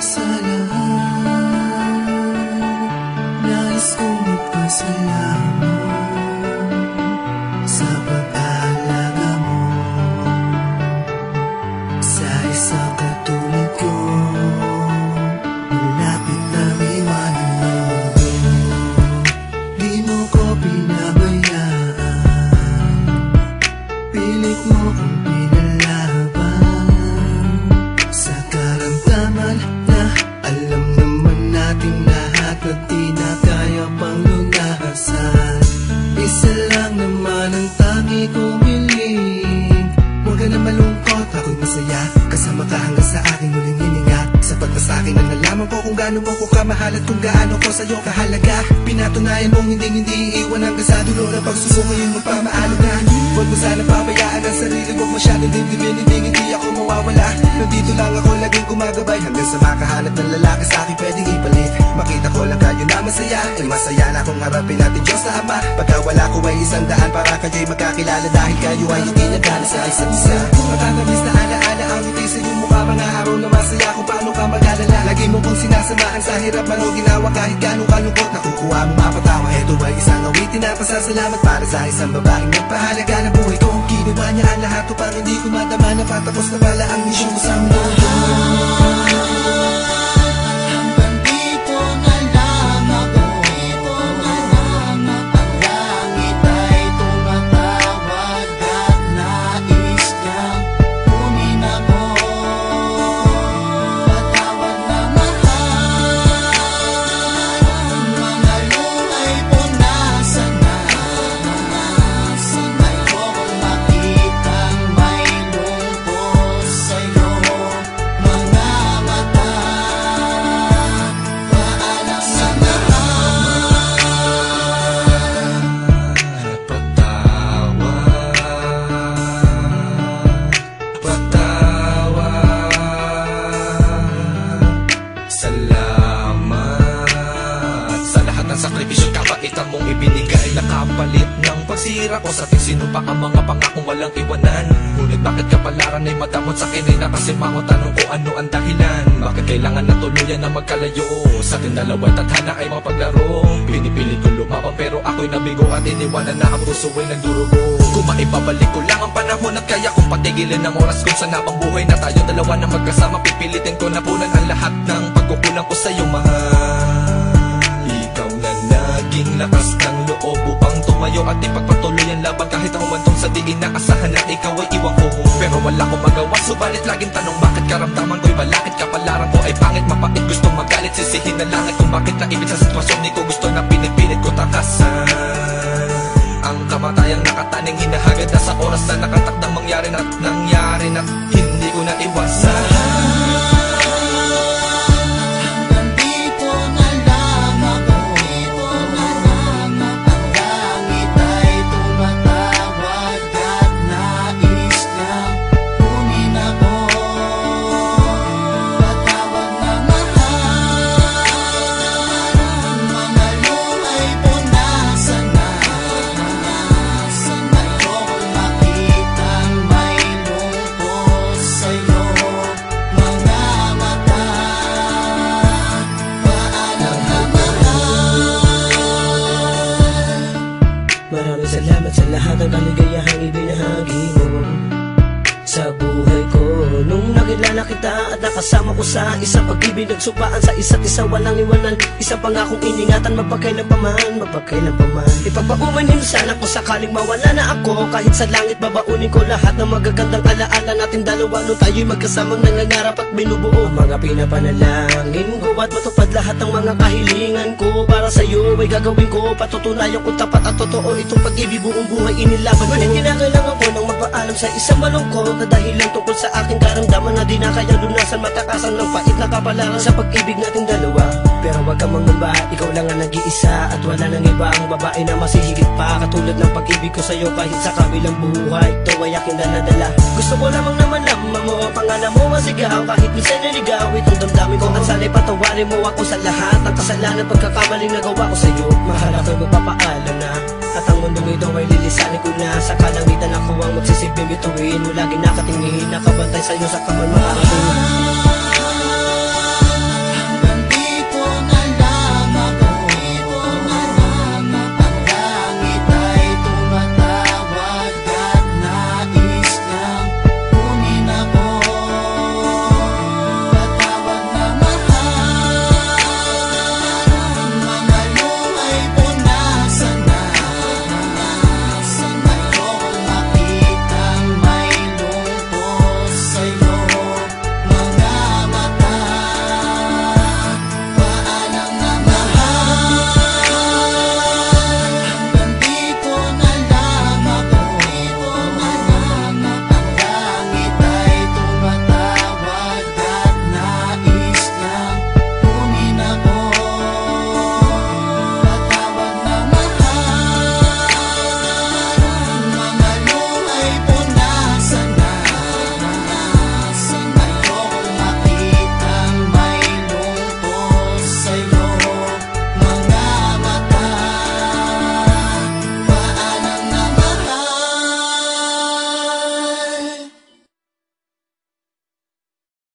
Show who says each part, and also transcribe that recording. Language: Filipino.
Speaker 1: sa lahat, nais kong ipasalamat sa pag-aalaga mo sa isang katulad ko. Malapit na iwanan mo, di mo ko pinabayaan, pilit mo kong sa karamdaman na alam naman natin lahat na di na kaya pang lunasan. Isa lang naman ang tangi kong hiling, huwag ka na malungkot, ako'y masaya kasama ka hanggang sa aking huling hininga. Sapat na sa'kin na nalaman ko kung gaano mo ko kamahal at kung gaano ko sa'yo kahalaga. Pinatunayan mong hindi iiwan hanggang sa dulo ng pagsubok, ngayon magpamaalaga. Huwag mo sana pabayaan ang sarili, huwag masyadong dibdibin, hindi ako mawawala. Nandito lang ako laging gumagabay hanggang sa makahanap ng lalaki sa'kin pwedeng ipalit. Makita ko lang kayo na masaya, masaya na kung harapin natin Diyos na Ama. Pagka wala ko ay 100 para kayo'y magkakilala, dahil kayo ay hindi nagana sa isa't isa. Matatamis na alaala ang ngiti sa iyong mukha, mga araw na masaya kung paano ka mag-alala. Lagi mo kong sinasamaan sa hirap man o ginawa, kahit gaano kalungkot nakukuha mo mapatawa. Ito ay isang awitin na pasasalamat para sa isang babaeng nagpahalaga na buhay ko. Ginawa niya ang lahat upang hindi ko madama na patapos na pala ang misyon ko sa mundo.
Speaker 2: Sakripisyo kabaitan mong ibinigay, nakapalit ng pagsira ko sa ating sinupa ang mga pangakong walang iwanan. Ngunit bakit kapalaran ay madamot sa akin ay nakasimangot? Tanong ko ano ang dahilan, bakit kailangan na tuluyan na magkalayo? Sa ating dalawa tadhana ay mapaglaro. Pinipilit ko lumaban pero ako'y nabigo at iniwanan na ang puso ay nagdurugo. Kung maibabalik ko lang ang panahon at kaya kong patigilin ang oras kung saan habang buhay na tayo dalawa na magkasama, pipilitin ko na punan ang lahat ng pagkukulang ko sa'yo, mahal. Naging lakas ng loob upang tumayo at ipagpatuloy ang laban kahit ang humantong sa di inaasahan na ikaw ay iwan ko. Pero wala akong magawa, subalit laging tanong bakit karamdaman ko'y balakid, kapalaran ko ay pangit, mapait, gustong magalit, sisihin na langit kung bakit naibig sa sitwasyon ni ko, gusto na pinipilit ko takasan. Ang kamatayang nakataning hinahagad na sa oras na nakatakdang mangyari na't nangyari na't hindi ko na iwasan.
Speaker 3: Maraming salamat sa lahat ng kaligayahang ibinahagi mo sa buhay ko. Nung nakilala kita at nakasama ko sa isang pag-ibig, nagsupaan sa isa't isa, walang iwanan. Isa pa nga kong iningatan, magpakailan pa man. Ipagpaumanin sana kung sakaling mawala na ako, kahit sa langit babaunin ko lahat ng magagandang alaala natin dalawa nung tayo'y magkasamang nangangarap at binubuo ang mga pinapanalangin ko at matupad lahat ng mga kahilingan ko. Para sa'yo ay gagawin ko, patutunayan kung tapat at totoo itong pag-ibig, buong buhay inilaban ko. Ngunit kinakailangan ko nang magpaalam sa isang malungkot na dahilan tungkol sa aking karamdaman na di na kaya lunasan, matakasan ng pait na kapalaran sa pag-ibig nating dalawa. Pero wag kang mangamba, ikaw lang ang nag-iisa at wala nang iba ang babae na masihigit pa katulad ng pag-ibig ko sa'yo. Kahit sa kabilang buhay, ito ay aking daladala. Gusto ko lamang naman malaman mo ang pangalan mo masigaw, kahit minsan naligaw itong damdamin ko. At sana'y patawarin mo ako sa lahat ng kasalanan, pagkakamaling nagawa ko sa'yo. Mahal ako'y magpapaalam na at ang mundong ito ay lilisanin ko na. Sa kalangitan ako ang magsisilbing bituin mo, lagi nakatingin, nakabantay sa'yo sa kaman makarating.